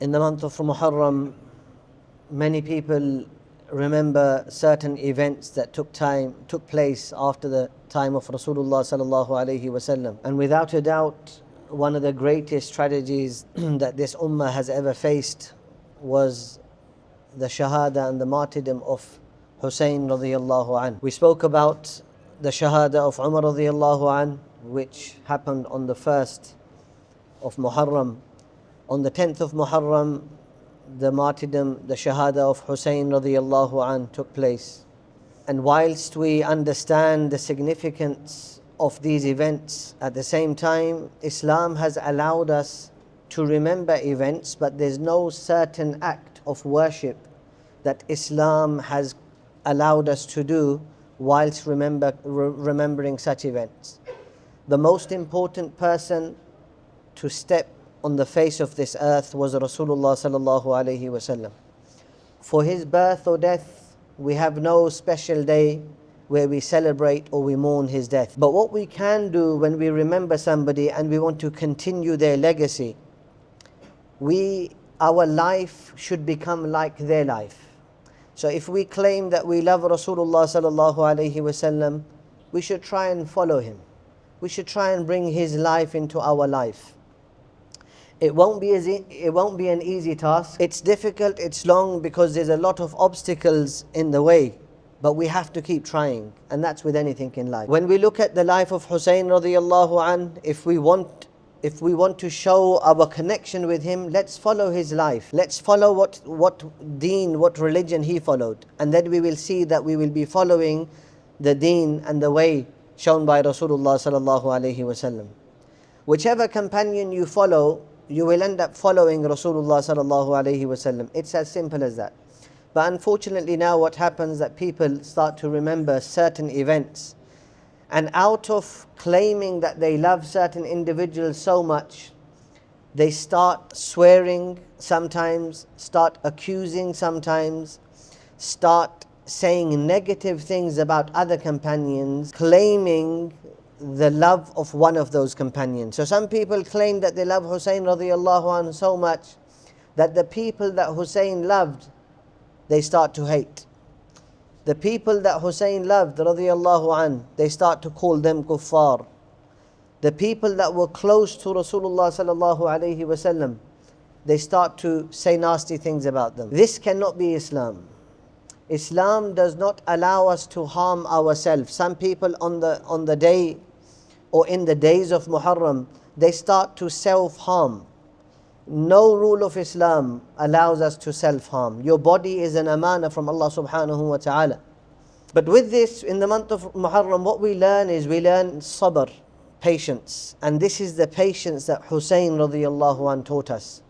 In the month of Muharram, many people remember certain events that took place after the time of Rasulullah sallallahu alaihi wasallam. And without a doubt, one of the greatest tragedies that this ummah has ever faced was the shahada and the martyrdom of Husayn radiyallahu an. We spoke about the shahada of Umar radiyallahu an, which happened on the 1st of Muharram. On the 10th of Muharram, the martyrdom, the shahada of Husayn radiyallahu an took place. And whilst we understand the significance of these events, at the same time, Islam has allowed us to remember events, but there's no certain act of worship that Islam has allowed us to do whilst remembering such events. The most important person to step on the face of this earth was Rasulullah sallallahu alaihi wasallam. For his birth or death, we have no special day where we celebrate or we mourn his death. But what we can do when we remember somebody and we want to continue their legacy, our life should become like their life. So if we claim that we love Rasulullah sallallahu alaihi wasallam, we should try and follow him. We should try and bring his life into our life. It won't be an easy task. It's difficult, it's long, because there's a lot of obstacles in the way. But we have to keep trying, and that's with anything in life. When we look at the life of Husayn radiyallahu an, if we want to show our connection with him, let's follow his life. Let's follow what deen, what religion he followed. And then we will see that we will be following the deen and the way shown by Rasulullah sallallahu alaihi wasallam. Whichever companion you follow, you will end up following Rasulullah sallallahu alaihi wasallam. It's as simple as that. But unfortunately now what happens that people start to remember certain events, and out of claiming that they love certain individuals so much, they start swearing sometimes, start accusing sometimes, start saying negative things about other companions, claiming the love of one of those companions. So some people claim that they love Husayn radiyallahu anhu so much that the people that Husayn loved, they start to hate. The people that Husayn loved radiyallahu anhu, they start to call them kuffar. The people that were close to Rasulullah sallallahu alaihi wasallam, they start to say nasty things about them. This cannot be Islam. Islam does not allow us to harm ourselves. Some people on the day or in the days of Muharram, they start to self-harm. No rule of Islam allows us to self-harm. Your body is an amana from Allah subhanahu wa ta'ala. But with this, in the month of Muharram, what we learn sabr, patience. And this is the patience that Husayn radiyallahu anh taught us.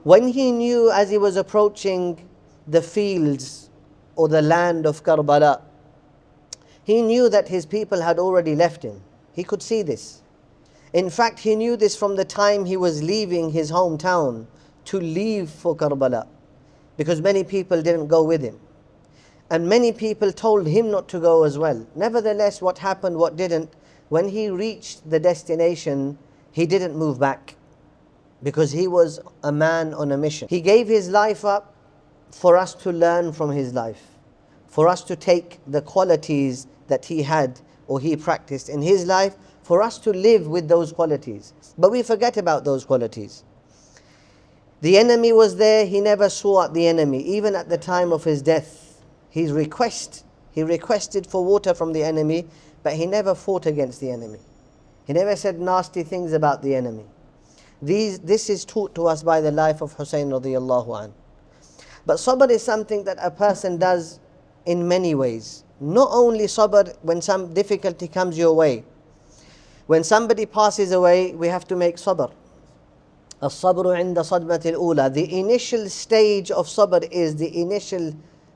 When he knew, as he was approaching the fields or the land of Karbala, he knew that his people had already left him. He could see this. In fact, he knew this from the time he was leaving his hometown to leave for Karbala, because many people didn't go with him. And many people told him not to go as well. Nevertheless, what happened, what didn't, when he reached the destination, he didn't move back, because he was a man on a mission. He gave his life up for us to learn from his life, for us to take the qualities that he had or he practiced in his life, for us to live with those qualities. But we forget about those qualities. The enemy was there, he never saw out the enemy. Even at the time of his death, he requested for water from the enemy, but he never fought against the enemy. He never said nasty things about the enemy. This is taught to us by the life of Husayn radiyallahu anh. But sabr is something that a person does in many ways. Not only sabr when some difficulty comes your way. When somebody passes away, we have to make sabr. الصبر عند صدمة الأولى. The initial stage of sabr is the initial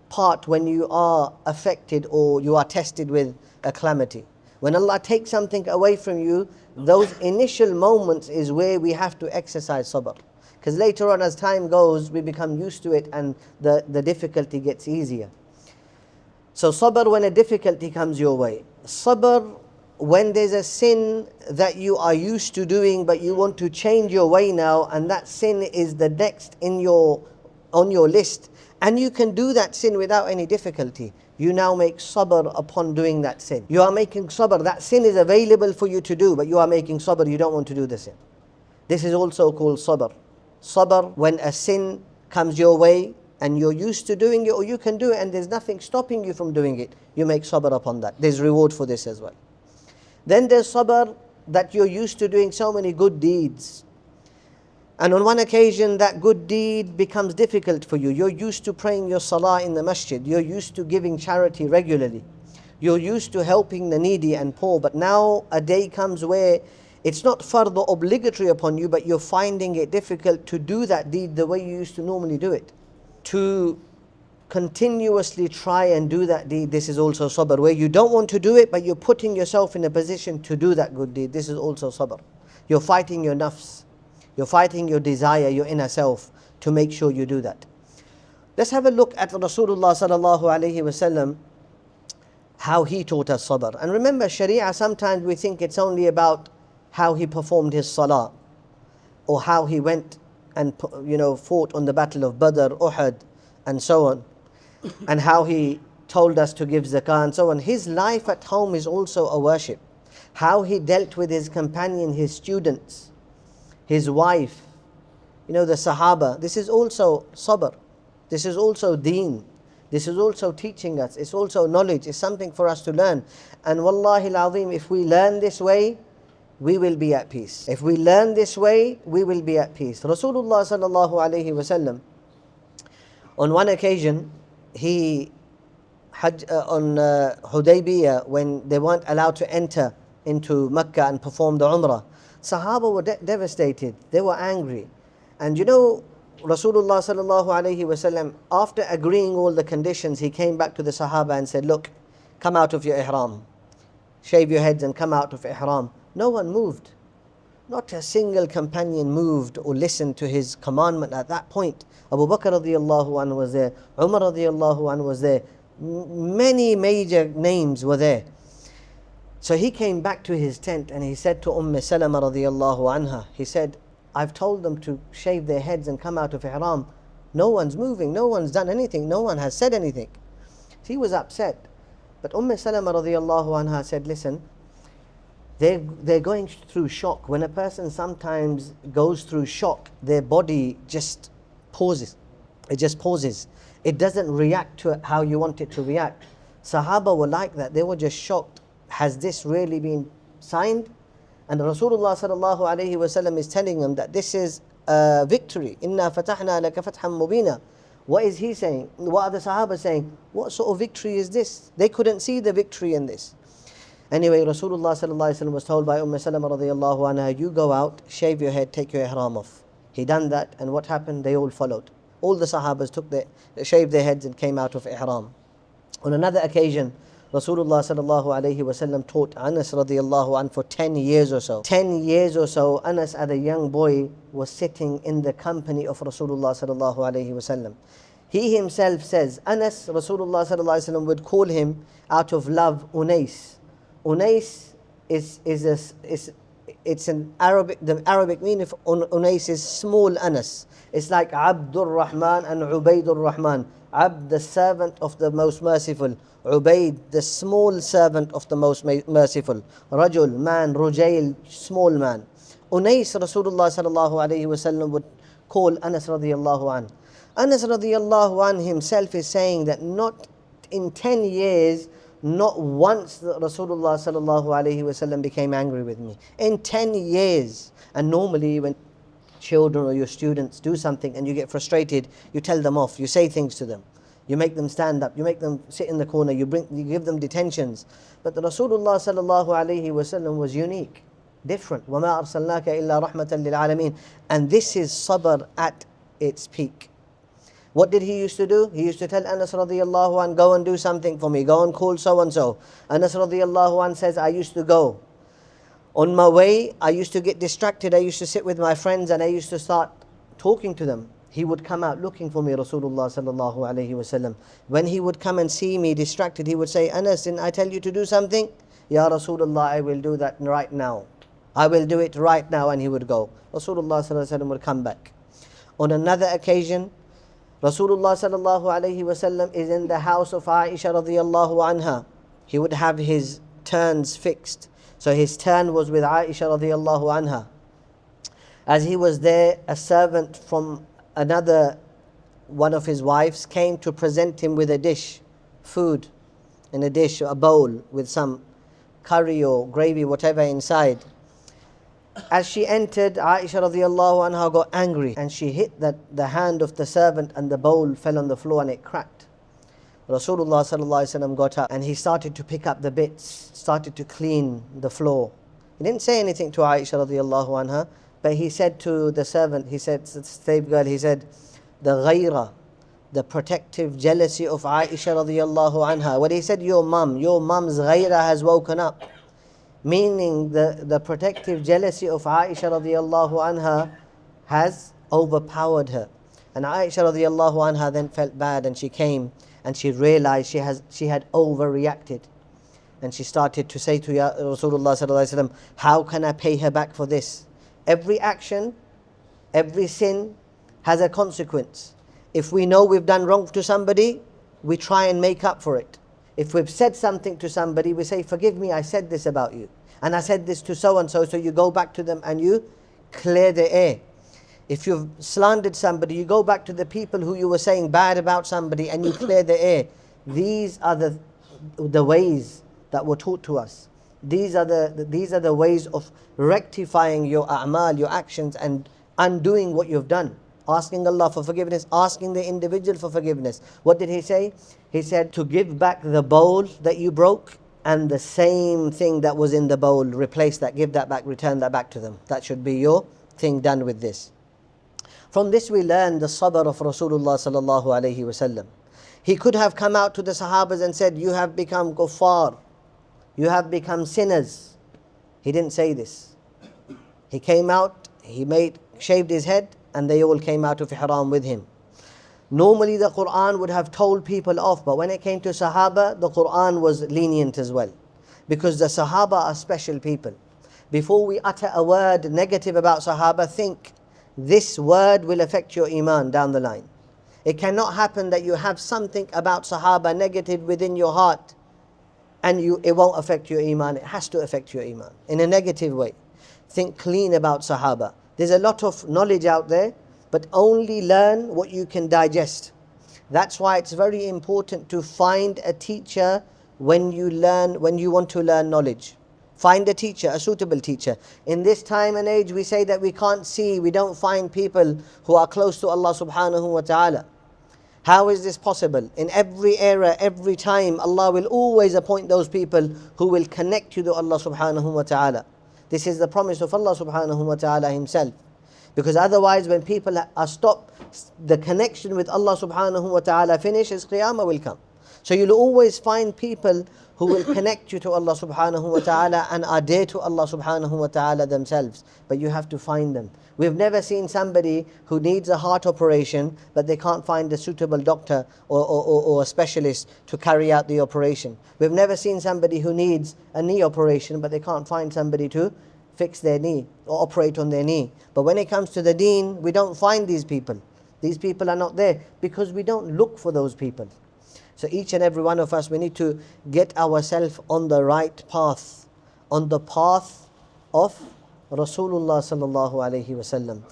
part when you are affected or you are tested with a calamity. When Allah takes something away from you, those initial moments is where we have to exercise sabr. Because later on, as time goes, we become used to it and the difficulty gets easier. So sabr when a difficulty comes your way. Sabr when there's a sin that you are used to doing but you want to change your way now, and that sin is the next on your list, and you can do that sin without any difficulty, you now make sabr upon doing that sin. You are making sabr. That sin is available for you to do, but you are making sabr. You don't want to do the sin. This is also called sabr. Sabr, when a sin comes your way and you're used to doing it, or you can do it and there's nothing stopping you from doing it, you make sabr upon that. There's reward for this as well. Then there's sabr that you're used to doing so many good deeds, and on one occasion that good deed becomes difficult for you. You're used to praying your salah in the masjid, you're used to giving charity regularly, you're used to helping the needy and poor, but now a day comes where it's not fard or obligatory upon you, but you're finding it difficult to do that deed the way you used to normally do it. To continuously try and do that deed, this is also sabr, where you don't want to do it but you're putting yourself in a position to do that good deed. This is also sabr. You're fighting your nafs, you're fighting your desire, your inner self, to make sure you do that. Let's have a look at Rasulullah sallallahu alaihi wasallam, how he taught us sabr. And remember, Sharia, sometimes we think it's only about how he performed his salah, or how he went and fought on the battle of Badr, Uhud, and so on, and how he told us to give zakah and so on. His life at home is also a worship. How he dealt with his companion, his students, his wife, the Sahabah. This is also sabr. This is also deen. This is also teaching us. It's also knowledge. It's something for us to learn. And wallahi al-azim, if we learn this way, we will be at peace. If we learn this way, we will be at peace. Rasulullah sallallahu alaihi wasallam, on one occasion, he had on Hudaybiyah, when they weren't allowed to enter into Mecca and perform the Umrah, Sahaba were devastated. They were angry. And Rasulullah sallallahu alaihi wasallam, after agreeing all the conditions, he came back to the Sahaba and said, look, come out of your ihram. Shave your heads and come out of ihram. No one moved. Not a single companion moved or listened to his commandment at that point. Abu Bakr radiallahu anhu was there. Umar radiallahu anhu was there. Many major names were there. So he came back to his tent and he said to Salama radiallahu anha, he said, I've told them to shave their heads and come out of ihram. No one's moving, no one's done anything, no one has said anything. He was upset. But Salama radiallahu anha said, listen, they're going through shock. When a person sometimes goes through shock, their body just pauses. It just pauses. It doesn't react to how you want it to react. Sahaba were like that. They were just shocked. Has this really been signed? And Rasulullah sallallahu alaihi wasallam is telling them that this is a victory. Inna fatahna laka fathan mubina. What is he saying? What are the Sahaba saying? What sort of victory is this? They couldn't see the victory in this. Anyway, Rasulullah sallallahu alaihi wasallam was told by Salama radiallahu anha, you go out, shave your head, take your ihram off. He done that, and what happened? They all followed. All the Sahabas shaved their heads and came out of ihram. On another occasion, Rasulullah sallallahu alaihi wasallam taught Anas radiallahu anhu for 10 years or so. 10 years or so, Anas as a young boy was sitting in the company of Rasulullah sallallahu alaihi wasallam. He himself says, Anas, Rasulullah sallallahu alaihi wasallam would call him out of love, Unais. Unais it's an Arabic, the Arabic meaning of Unais is small Anas. It's like Abdur Rahman and Ubaidur Rahman. Abd, the servant of the most merciful. Ubaid, the small servant of the most merciful. Rajul, man. Rujail, small man. Unais, Rasulullah sallallahu alaihi wasallam would call Anas radiallahu an. Anas radiallahu an himself is saying that not in 10 years, not once that Rasulullah sallallahu alaihi wasallam became angry with me. In 10 years. And normally when children or your students do something and you get frustrated, you tell them off, you say things to them, you make them stand up, you make them sit in the corner, you give them detentions. But the Rasulullah sallallahu alaihi wasallam was unique, different. وَمَا أَرْسَلْنَاكَ إِلَّا رَحْمَةً لِلْعَالَمِينَ. And this is sabr at its peak. What did he used to do? He used to tell Anas radiallahu an, go and do something for me, go and call so and so. Anas radiallahu an says, I used to go. On my way, I used to get distracted. I used to sit with my friends and I used to start talking to them. He would come out looking for me, Rasulullah sallallahu alaihi wasallam. When he would come and see me distracted, he would say, Anas, didn't I tell you to do something? Ya Rasulullah, I will do that right now. I will do it right now. And he would go. Rasulullah sallallahu alaihi wasallam would come back. On another occasion, Rasulullah sallallahu alaihi wasallam is in the house of Aisha radiyallahu anha. He would have his turns fixed. So his turn was with Aisha radiyallahu anha. As he was there, a servant from another one of his wives came to present him with a dish, food in a dish, a bowl with some curry or gravy, whatever inside. As she entered, Aisha radiallahu anha got angry and she hit the hand of the servant and the bowl fell on the floor and it cracked. Rasulullah sallallahu alaihi wasallam got up and he started to pick up the bits, started to clean the floor. He didn't say anything to Aisha radiallahu anha, but he said to the servant, he said, the slave girl, he said, the ghaira, the protective jealousy of Aisha radiallahu anha. When he said your mom's ghaira has woken up, meaning the protective jealousy of Aisha radiallahu anha has overpowered her. And Aisha radiallahu anha then felt bad and she came and she realized she had overreacted. And she started to say to Rasulullah sallallahu alaihi wasallam, how can I pay her back for this? Every action, every sin has a consequence. If we know we've done wrong to somebody, we try and make up for it. If we've said something to somebody, we say, forgive me, I said this about you. And I said this to so-and-so, so you go back to them and you clear the air. If you've slandered somebody, you go back to the people who you were saying bad about somebody and you clear the air. These are the ways that were taught to us. These are the ways of rectifying your a'mal, your actions, and undoing what you've done. Asking Allah for forgiveness, asking the individual for forgiveness. What did he say? He said to give back the bowl that you broke and the same thing that was in the bowl, replace that, give that back, return that back to them. That should be your thing done with this. From this we learn the sabr of Rasulullah sallallahu alaihi wasallam. He could have come out to the Sahabas and said, you have become kuffar, you have become sinners. He didn't say this. He came out, he shaved his head, and they all came out of ihram with him. Normally the Quran would have told people off, but when it came to Sahaba, the Quran was lenient as well. Because the Sahaba are special people. Before we utter a word negative about Sahaba, think, this word will affect your iman down the line. It cannot happen that you have something about Sahaba negative within your heart and it won't affect your iman. It has to affect your iman in a negative way. Think clean about Sahaba. There's a lot of knowledge out there, but only learn what you can digest. That's why it's very important to find a teacher when you want to learn knowledge. Find a teacher, a suitable teacher. In this time and age, we say that we can't see, we don't find people who are close to Allah subhanahu wa ta'ala. How is this possible? In every era, every time, Allah will always appoint those people who will connect you to Allah subhanahu wa ta'ala. This is the promise of Allah subhanahu wa ta'ala himself. Because otherwise when people are stopped, the connection with Allah subhanahu wa ta'ala finishes, Qiyamah will come. So you'll always find people who will connect you to Allah subhanahu wa ta'ala and are dear to Allah subhanahu wa ta'ala themselves. But you have to find them. We've never seen somebody who needs a heart operation but they can't find a suitable doctor or a specialist to carry out the operation. We've never seen somebody who needs a knee operation but they can't find somebody to fix their knee or operate on their knee. But when it comes to the deen, we don't find these people. These people are not there because we don't look for those people. So each and every one of us, we need to get ourselves on the right path, on the path of Rasulullah sallallahu alayhi wasallam.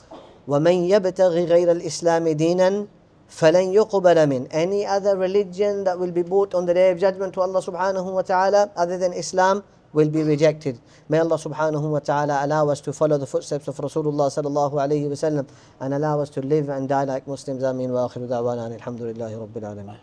وَمَنْ يَبْتَغِ غَيْرَ الْإِسْلَامِ دِينًا فَلَنْ يُقْبَلَ مِنْ. Any other religion that will be brought on the Day of Judgment to Allah subhanahu wa ta'ala other than Islam will be rejected. May Allah subhanahu wa ta'ala allow us to follow the footsteps of Rasulullah sallallahu alayhi wasallam and allow us to live and die like Muslims. Ameen wa akhiru da'wana alhamdulillahi rabbil alameen.